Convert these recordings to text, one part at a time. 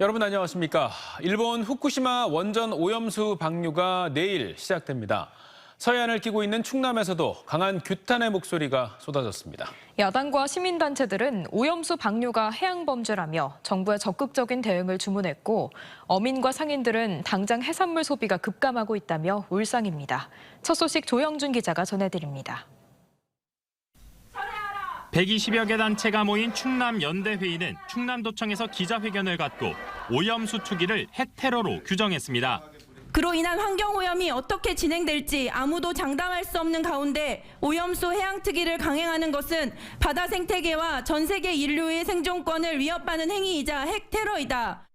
여러분 안녕하십니까? 일본 후쿠시마 원전 오염수 방류가 내일 시작됩니다. 서해안을 끼고 있는 충남에서도 강한 규탄의 목소리가 쏟아졌습니다. 야당과 시민단체들은 오염수 방류가 해양범죄라며 정부의 적극적인 대응을 주문했고 어민과 상인들은 당장 해산물 소비가 급감하고 있다며 울상입니다. 첫 소식 조영준 기자가 전해드립니다. 120여 개 단체가 모인 충남 연대회의는 충남도청에서 기자회견을 갖고 오염수 투기를 핵테러로 규정했습니다. 그로 인한 환경오염이 어떻게 진행될지 아무도 장담할 수 없는 가운데 오염수 해양 투기를 강행하는 것은 바다 생태계와 전 세계 인류의 생존권을 위협하는 행위이자 핵테러이다.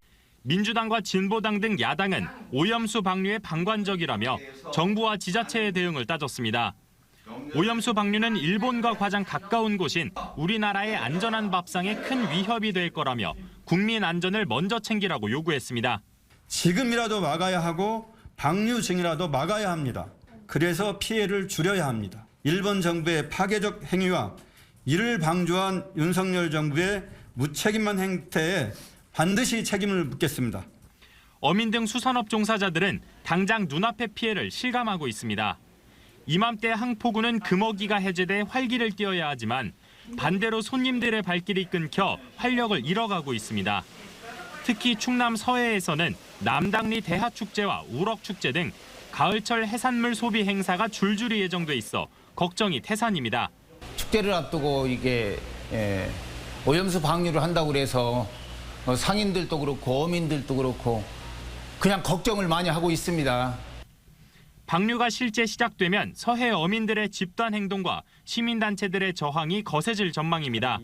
민주당과 진보당 등 야당은 오염수 방류에 방관적이라며 정부와 지자체의 대응을 따졌습니다. 오염수 방류는 일본과 가장 가까운 곳인 우리나라의 안전한 밥상에 큰 위협이 될 거라며 국민 안전을 먼저 챙기라고 요구했습니다. 지금이라도 막아야 하고 방류 중이라도 막아야 합니다. 그래서 피해를 줄여야 합니다. 일본 정부의 파괴적 행위와 이를 방조한 윤석열 정부의 무책임한 행태에 반드시 책임을 묻겠습니다. 어민 등 수산업 종사자들은 당장 눈앞의 피해를 실감하고 있습니다. 이맘때 항포구는 금어기가 해제돼 활기를 띄어야 하지만 반대로 손님들의 발길이 끊겨 활력을 잃어가고 있습니다. 특히 충남 서해에서는 남당리 대하축제와 우럭축제 등 가을철 해산물 소비 행사가 줄줄이 예정돼 있어 걱정이 태산입니다. 축제를 앞두고 이게 오염수 방류를 한다고 그래서 상인들도 그렇고 어민들도 그렇고 그냥 걱정을 많이 하고 있습니다. 방류가 실제 시작되면 서해 어민들의 집단 행동과 시민단체들의 저항이 거세질 전망입니다.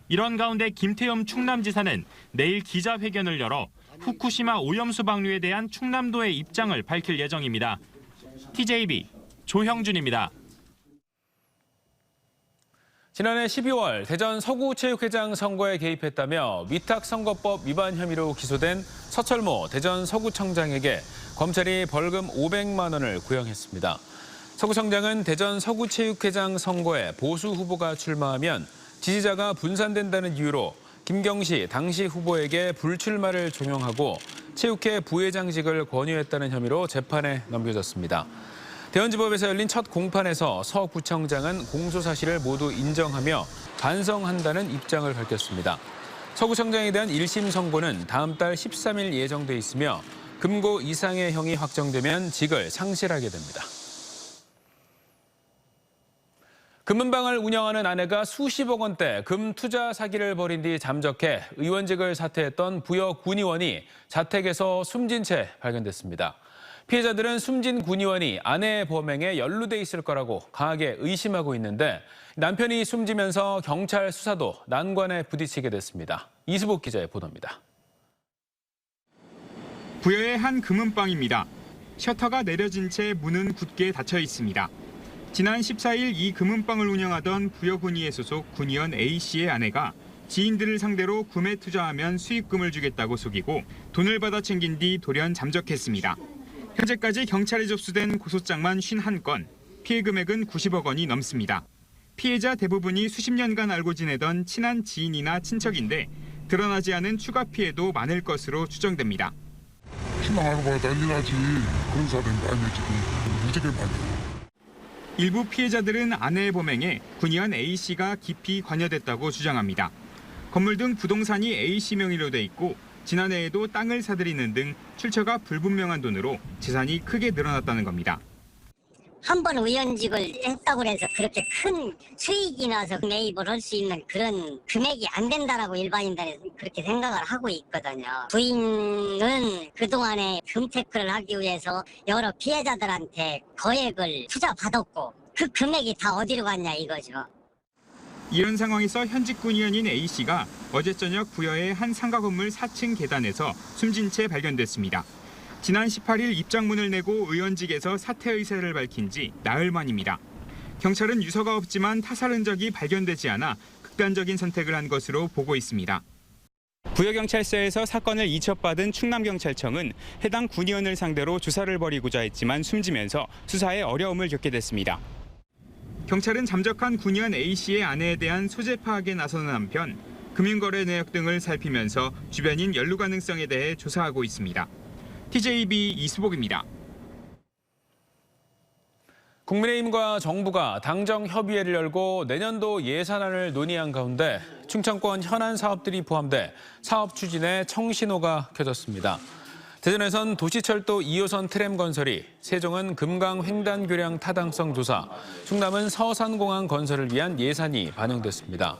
이런 가운데 김태흠 충남지사는 내일 기자회견을 열어 후쿠시마 오염수 방류에 대한 충남도의 입장을 밝힐 예정입니다. TJB 조형준입니다. 지난해 12월 대전 서구체육회장 선거에 개입했다며 위탁선거법 위반 혐의로 기소된 서철모 대전 서구청장에게 검찰이 벌금 500만 원을 구형했습니다. 서구청장은 대전 서구체육회장 선거에 보수 후보가 출마하면 지지자가 분산된다는 이유로 김경시 당시 후보에게 불출마를 종용하고 체육회 부회장직을 권유했다는 혐의로 재판에 넘겨졌습니다. 대원지법에서 열린 첫 공판에서 서 구청장은 공소 사실을 모두 인정하며 반성한다는 입장을 밝혔습니다. 서 구청장에 대한 1심 선고는 다음 달 13일 예정돼 있으며 금고 이상의 형이 확정되면 직을 상실하게 됩니다. 금은방을 운영하는 아내가 수십억 원대 금 투자 사기를 벌인 뒤 잠적해 의원직을 사퇴했던 부여 군의원이 자택에서 숨진 채 발견됐습니다. 피해자들은 숨진 군의원이 아내의 범행에 연루돼 있을 거라고 강하게 의심하고 있는데 남편이 숨지면서 경찰 수사도 난관에 부딪히게 됐습니다. 이수복 기자의 보도입니다. 부여의 한 금은방입니다. 셔터가 내려진 채 문은 굳게 닫혀 있습니다. 지난 14일 이 금은방을 운영하던 부여군의회 소속 군의원 A씨의 아내가 지인들을 상대로 구매 투자하면 수익금을 주겠다고 속이고 돈을 받아 챙긴 뒤 돌연 잠적했습니다. 현재까지 경찰에 접수된 고소장만 51건, 피해 금액은 90억 원이 넘습니다. 피해자 대부분이 수십 년간 알고 지내던 친한 지인이나 친척인데 드러나지 않은 추가 피해도 많을 것으로 추정됩니다. 피만 알고 봐야 난리 나지. 그런 사람이 많이 지금 무지개 많이. 일부 피해자들은 아내의 범행에 군의원 A씨가 깊이 관여됐다고 주장합니다. 건물 등 부동산이 A씨 명의로 돼 있고 지난해에도 땅을 사들이는 등 출처가 불분명한 돈으로 재산이 크게 늘어났다는 겁니다. 한 번 의원직을 했다고 해서 그렇게 큰 수익이 나서 매입을 할 수 있는 그런 금액이 안 된다라고 일반인들은 그렇게 생각을 하고 있거든요. 부인은 그동안에 금테크를 하기 위해서 여러 피해자들한테 거액을 투자받았고 그 금액이 다 어디로 갔냐 이거죠. 이런 상황에서 현직 군의원인 A씨가 어제 저녁 부여의 한 상가 건물 4층 계단에서 숨진 채 발견됐습니다. 지난 18일 입장문을 내고 의원직에서 사퇴 의사를 밝힌 지 나흘 만입니다. 경찰은 유서가 없지만 타살 흔적이 발견되지 않아 극단적인 선택을 한 것으로 보고 있습니다. 부여경찰서에서 사건을 이첩받은 충남경찰청은 해당 군의원을 상대로 조사를 벌이고자 했지만 숨지면서 수사에 어려움을 겪게 됐습니다. 경찰은 잠적한 군의원 A씨의 아내에 대한 소재 파악에 나서는 한편 금융거래 내역 등을 살피면서 주변인 연루 가능성에 대해 조사하고 있습니다. TJB 이수복입니다. 국민의힘과 정부가 당정 협의회를 열고 내년도 예산안을 논의한 가운데 충청권 현안 사업들이 포함돼 사업 추진에 청신호가 켜졌습니다. 대전에선 도시철도 2호선 트램 건설이, 세종은 금강 횡단교량 타당성 조사, 충남은 서산공항 건설을 위한 예산이 반영됐습니다.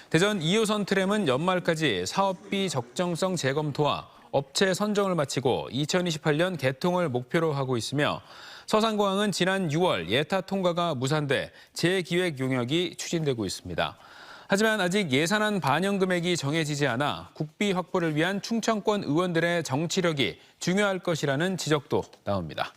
대전 2호선 트램은 연말까지 사업비 적정성 재검토와 업체 선정을 마치고 2028년 개통을 목표로 하고 있으며 서산공항은 지난 6월 예타 통과가 무산돼 재기획 용역이 추진되고 있습니다. 하지만 아직 예산안 반영 금액이 정해지지 않아 국비 확보를 위한 충청권 의원들의 정치력이 중요할 것이라는 지적도 나옵니다.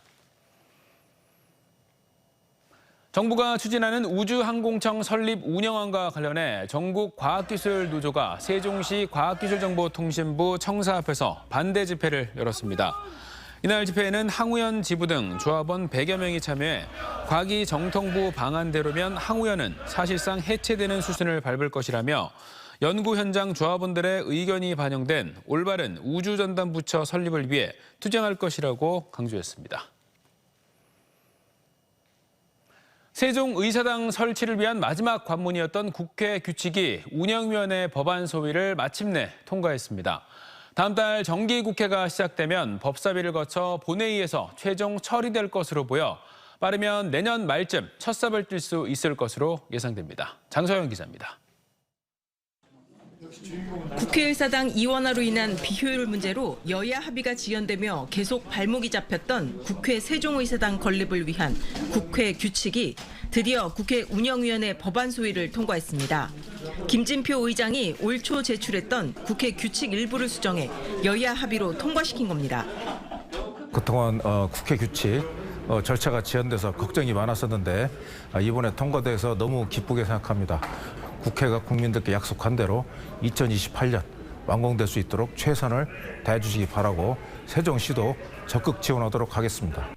정부가 추진하는 우주항공청 설립 운영안과 관련해 전국과학기술노조가 세종시 과학기술정보통신부 청사 앞에서 반대 집회를 열었습니다. 이날 집회에는 항우연 지부 등 조합원 100여 명이 참여해 과기정통부 방안대로면 항우연은 사실상 해체되는 수순을 밟을 것이라며 연구 현장 조합원들의 의견이 반영된 올바른 우주전담부처 설립을 위해 투쟁할 것이라고 강조했습니다. 세종의사당 설치를 위한 마지막 관문이었던 국회 규칙이 운영위원회 법안 소위를 마침내 통과했습니다. 다음 달 정기국회가 시작되면 법사위를 거쳐 본회의에서 최종 처리될 것으로 보여 빠르면 내년 말쯤 첫 삽을 뜰 수 있을 것으로 예상됩니다. 장서영 기자입니다. 국회의사당 이원화로 인한 비효율 문제로 여야 합의가 지연되며 계속 발목이 잡혔던 국회 세종의사당 건립을 위한 국회 규칙이 드디어 국회 운영위원회 법안 소위를 통과했습니다. 김진표 의장이 올 초 제출했던 국회 규칙 일부를 수정해 여야 합의로 통과시킨 겁니다. 그동안 국회 규칙 절차가 지연돼서 걱정이 많았었는데 이번에 통과돼서 너무 기쁘게 생각합니다. 국회가 국민들께 약속한 대로 2028년 완공될 수 있도록 최선을 다해주시기 바라고 세종시도 적극 지원하도록 하겠습니다.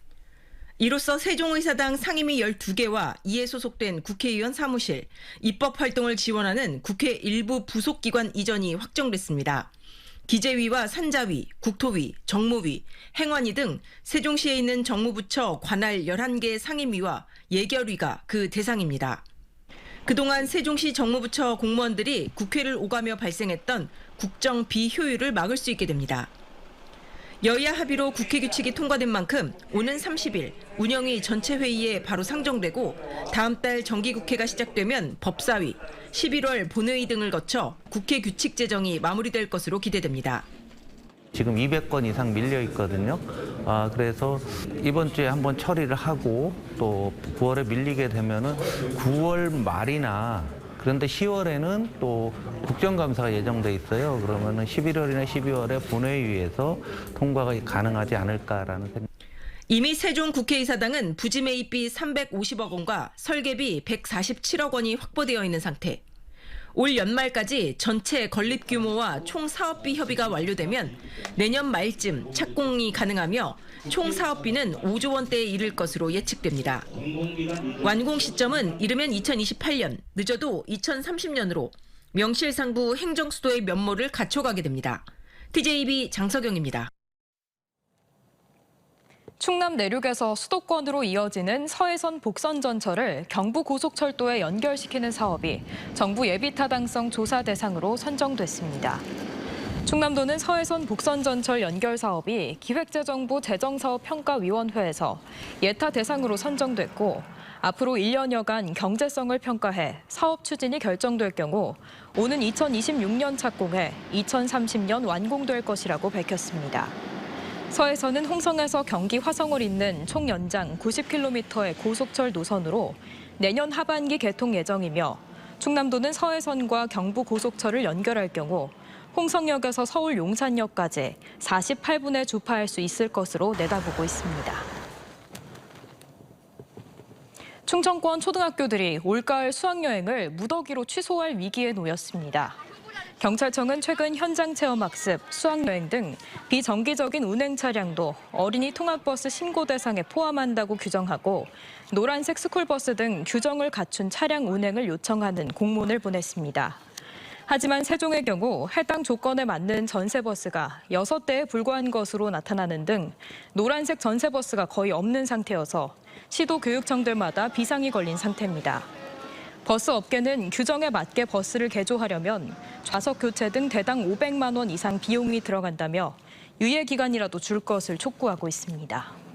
이로써 세종의사당 상임위 12개와 이에 소속된 국회의원 사무실, 입법활동을 지원하는 국회 일부 부속기관 이전이 확정됐습니다. 기재위와 산자위, 국토위, 정무위, 행안위 등 세종시에 있는 정무부처 관할 11개 상임위와 예결위가 그 대상입니다. 그동안 세종시 정무부처 공무원들이 국회를 오가며 발생했던 국정 비효율을 막을 수 있게 됩니다. 여야 합의로 국회 규칙이 통과된 만큼 오는 30일 운영위 전체 회의에 바로 상정되고 다음 달 정기국회가 시작되면 법사위, 11월 본회의 등을 거쳐 국회 규칙 제정이 마무리될 것으로 기대됩니다. 지금 200건 이상 밀려 있거든요. 그래서 이번 주에 한번 처리를 하고 또 9월에 밀리게 되면은 9월 말이나 그런데 10월에는 또 국정감사가 예정돼 있어요. 그러면은 11월이나 12월에 본회의에서 통과가 가능하지 않을까라는 생각. 이미 세종 국회의사당은 부지 매입비 350억 원과 설계비 147억 원이 확보되어 있는 상태. 올 연말까지 전체 건립 규모와 총 사업비 협의가 완료되면 내년 말쯤 착공이 가능하며 총 사업비는 5조 원대에 이를 것으로 예측됩니다. 완공 시점은 이르면 2028년, 늦어도 2030년으로 명실상부 행정수도의 면모를 갖춰가게 됩니다. TJB 장석영입니다. 충남 내륙에서 수도권으로 이어지는 서해선 복선전철을 경부고속철도에 연결시키는 사업이 정부 예비타당성 조사 대상으로 선정됐습니다. 충남도는 서해선 복선전철 연결 사업이 기획재정부 재정사업평가위원회에서 예타 대상으로 선정됐고 앞으로 1년여간 경제성을 평가해 사업 추진이 결정될 경우 오는 2026년 착공해 2030년 완공될 것이라고 밝혔습니다. 서해선은 홍성에서 경기 화성을 잇는 총 연장 90km의 고속철 노선으로 내년 하반기 개통 예정이며 충남도는 서해선과 경부고속철을 연결할 경우 홍성역에서 서울 용산역까지 48분에 주파할 수 있을 것으로 내다보고 있습니다. 충청권 초등학교들이 올가을 수학여행을 무더기로 취소할 위기에 놓였습니다. 경찰청은 최근 현장 체험학습, 수학여행 등 비정기적인 운행 차량도 어린이 통학버스 신고 대상에 포함한다고 규정하고 노란색 스쿨버스 등 규정을 갖춘 차량 운행을 요청하는 공문을 보냈습니다. 하지만 세종의 경우 해당 조건에 맞는 전세버스가 6대에 불과한 것으로 나타나는 등 노란색 전세버스가 거의 없는 상태여서 시도교육청들마다 비상이 걸린 상태입니다. 버스 업계는 규정에 맞게 버스를 개조하려면 좌석 교체 등 대당 500만 원 이상 비용이 들어간다며 유예 기간이라도 줄 것을 촉구하고 있습니다.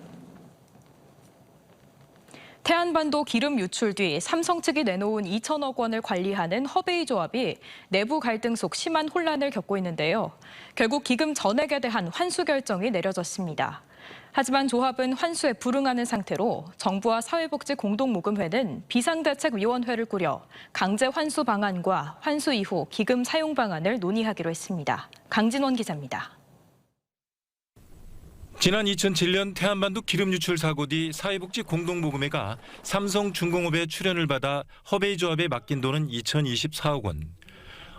태안반도 기름 유출 뒤 삼성 측이 내놓은 2천억 원을 관리하는 허베이 조합이 내부 갈등 속 심한 혼란을 겪고 있는데요. 결국 기금 전액에 대한 환수 결정이 내려졌습니다. 하지만 조합은 환수에 불응하는 상태로 정부와 사회복지공동모금회는 비상대책위원회를 꾸려 강제 환수 방안과 환수 이후 기금 사용 방안을 논의하기로 했습니다. 강진원 기자입니다. 지난 2007년 태안반도 기름 유출 사고 뒤 사회복지공동모금회가 삼성중공업의 출연을 받아 허베이 조합에 맡긴 돈은 2024억 원.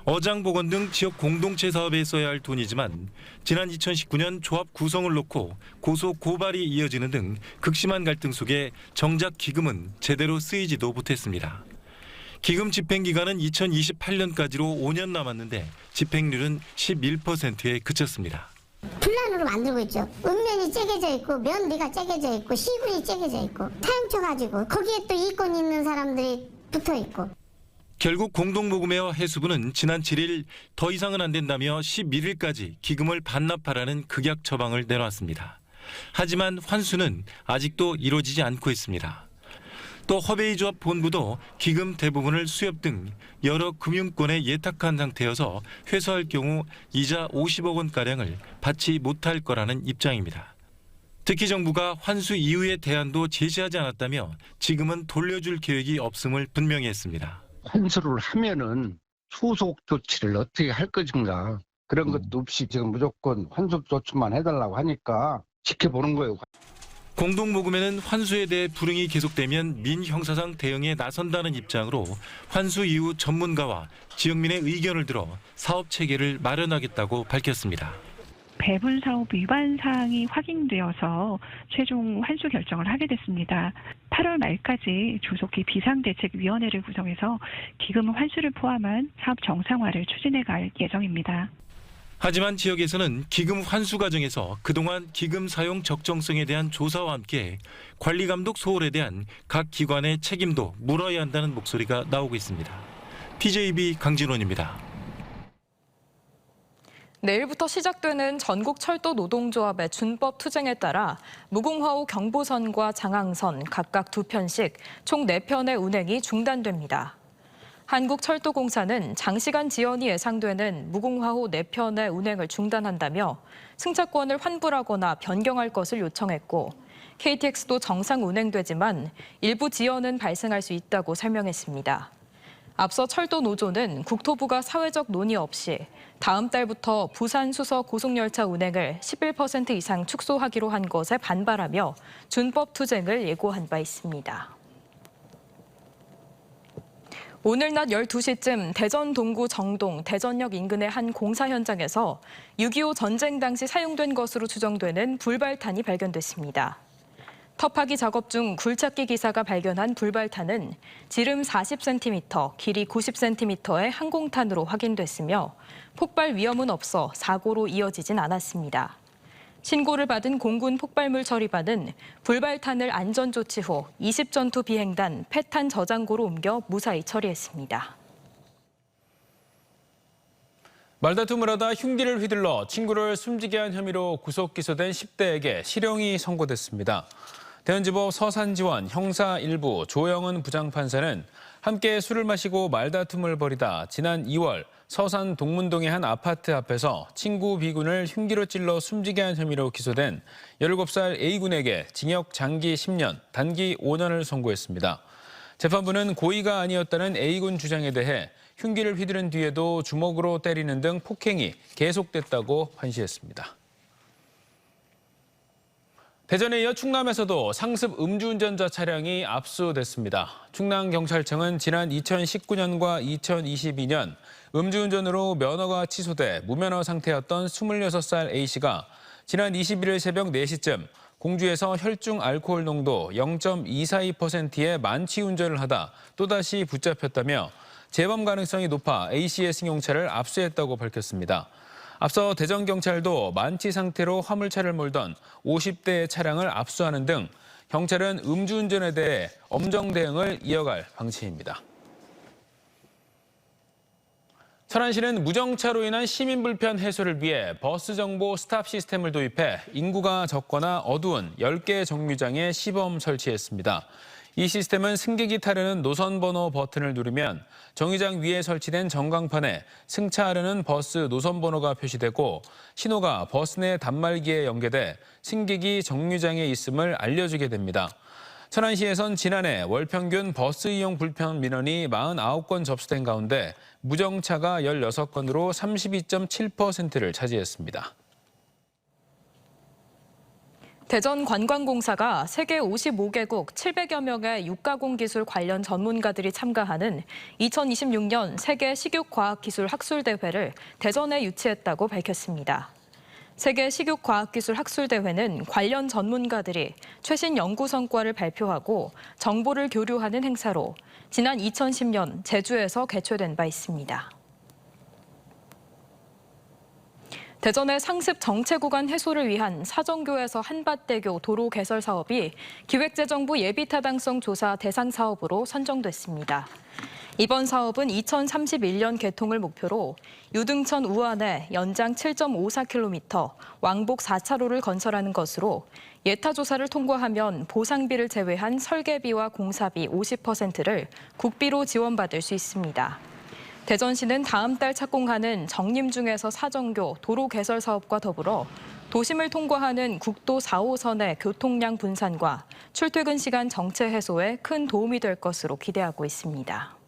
어장보건 등 지역 공동체 사업에 써야 할 돈이지만 지난 2019년 조합 구성을 놓고 고소 고발이 이어지는 등 극심한 갈등 속에 정작 기금은 제대로 쓰이지도 못했습니다. 기금 집행 기간은 2028년까지로 5년 남았는데 집행률은 11%에 그쳤습니다. 분란으로 만들고 있죠. 읍면이 째겨져 있고 면리가 째겨져 있고 시군이 째겨져 있고 타협쳐가지고 거기에 또 이권 있는 사람들이 붙어 있고. 결국 공동모금회와 해수부는 지난 7일 더 이상은 안 된다며 11일까지 기금을 반납하라는 극약 처방을 내놨습니다. 하지만 환수는 아직도 이루어지지 않고 있습니다. 또 허베이 조합 본부도 기금 대부분을 수협 등 여러 금융권에 예탁한 상태여서 회수할 경우 이자 50억 원가량을 받지 못할 거라는 입장입니다. 특히 정부가 환수 이후의 대안도 제시하지 않았다며 지금은 돌려줄 계획이 없음을 분명히 했습니다. 환수를 하면은 후속 조치를 어떻게 할 것인가 그런 것도 없이 지금 무조건 환수 조치만 해달라고 하니까 지켜보는 거예요. 공동모금회는 환수에 대해 불응이 계속되면 민형사상 대응에 나선다는 입장으로 환수 이후 전문가와 지역민의 의견을 들어 사업 체계를 마련하겠다고 밝혔습니다. 배분 사업 위반 사항이 확인되어서 최종 환수 결정을 하게 됐습니다. 8월 말까지 조속히 비상대책위원회를 구성해서 기금 환수를 포함한 사업 정상화를 추진해 갈 예정입니다. 하지만 지역에서는 기금 환수 과정에서 그동안 기금 사용 적정성에 대한 조사와 함께 관리감독 소홀에 대한 각 기관의 책임도 물어야 한다는 목소리가 나오고 있습니다. TJB 강진원입니다. 내일부터 시작되는 전국철도노동조합의 준법 투쟁에 따라 무궁화호 경부선과 장항선 각각 2편씩 총 4편의 운행이 중단됩니다. 한국철도공사는 장시간 지연이 예상되는 무궁화호 4편의 운행을 중단한다며 승차권을 환불하거나 변경할 것을 요청했고 KTX도 정상 운행되지만 일부 지연은 발생할 수 있다고 설명했습니다. 앞서 철도노조는 국토부가 사회적 논의 없이 다음 달부터 부산 수서 고속열차 운행을 11% 이상 축소하기로 한 것에 반발하며 준법 투쟁을 예고한 바 있습니다. 오늘 낮 12시쯤 대전 동구 정동 대전역 인근의 한 공사 현장에서 6.25 전쟁 당시 사용된 것으로 추정되는 불발탄이 발견됐습니다. 터파기 작업 중 굴착기 기사가 발견한 불발탄은 지름 40cm, 길이 90cm의 항공탄으로 확인됐으며 폭발 위험은 없어 사고로 이어지진 않았습니다. 신고를 받은 공군 폭발물 처리반은 불발탄을 안전조치 후 20전투 비행단 패탄 저장고로 옮겨 무사히 처리했습니다. 말다툼을 하다 흉기를 휘둘러 친구를 숨지게 한 혐의로 구속 기소된 10대에게 실형이 선고됐습니다. 대전지법 서산지원 형사 1부 조영은 부장판사는 함께 술을 마시고 말다툼을 벌이다 지난 2월 서산 동문동의 한 아파트 앞에서 친구 B군을 흉기로 찔러 숨지게 한 혐의로 기소된 17살 A군에게 징역 장기 10년, 단기 5년을 선고했습니다. 재판부는 고의가 아니었다는 A군 주장에 대해 흉기를 휘두른 뒤에도 주먹으로 때리는 등 폭행이 계속됐다고 판시했습니다. 대전에 이어 충남에서도 상습 음주운전자 차량이 압수됐습니다. 충남경찰청은 지난 2019년과 2022년 음주운전으로 면허가 취소돼 무면허 상태였던 26살 A씨가 지난 21일 새벽 4시쯤 공주에서 혈중 알코올 농도 0.242%의 만취 운전을 하다 또다시 붙잡혔다며 재범 가능성이 높아 A씨의 승용차를 압수했다고 밝혔습니다. 앞서 대전경찰도 만취 상태로 화물차를 몰던 50대의 차량을 압수하는 등 경찰은 음주운전에 대해 엄정 대응을 이어갈 방침입니다. 천안시는 무정차로 인한 시민 불편 해소를 위해 버스 정보 스탑 시스템을 도입해 인구가 적거나 어두운 10개 정류장에 시범 설치했습니다. 이 시스템은 승객이 타려는 노선번호 버튼을 누르면 정류장 위에 설치된 전광판에 승차하려는 버스 노선번호가 표시되고 신호가 버스 내 단말기에 연계돼 승객이 정류장에 있음을 알려주게 됩니다. 천안시에선 지난해 월 평균 버스 이용 불편 민원이 49건 접수된 가운데 무정차가 16건으로 32.7%를 차지했습니다. 대전관광공사가 세계 55개국 700여 명의 육가공 기술 관련 전문가들이 참가하는 2026년 세계 식육과학기술 학술대회를 대전에 유치했다고 밝혔습니다. 세계 식육과학기술 학술대회는 관련 전문가들이 최신 연구 성과를 발표하고 정보를 교류하는 행사로 지난 2010년 제주에서 개최된 바 있습니다. 대전의 상습 정체 구간 해소를 위한 사정교에서 한밭대교 도로 개설 사업이 기획재정부 예비타당성 조사 대상 사업으로 선정됐습니다. 이번 사업은 2031년 개통을 목표로 유등천 우안에 연장 7.54km, 왕복 4차로를 건설하는 것으로 예타조사를 통과하면 보상비를 제외한 설계비와 공사비 50%를 국비로 지원받을 수 있습니다. 대전시는 다음 달 착공하는 정림중에서 사정교 도로 개설 사업과 더불어 도심을 통과하는 국도 4호선의 교통량 분산과 출퇴근 시간 정체 해소에 큰 도움이 될 것으로 기대하고 있습니다.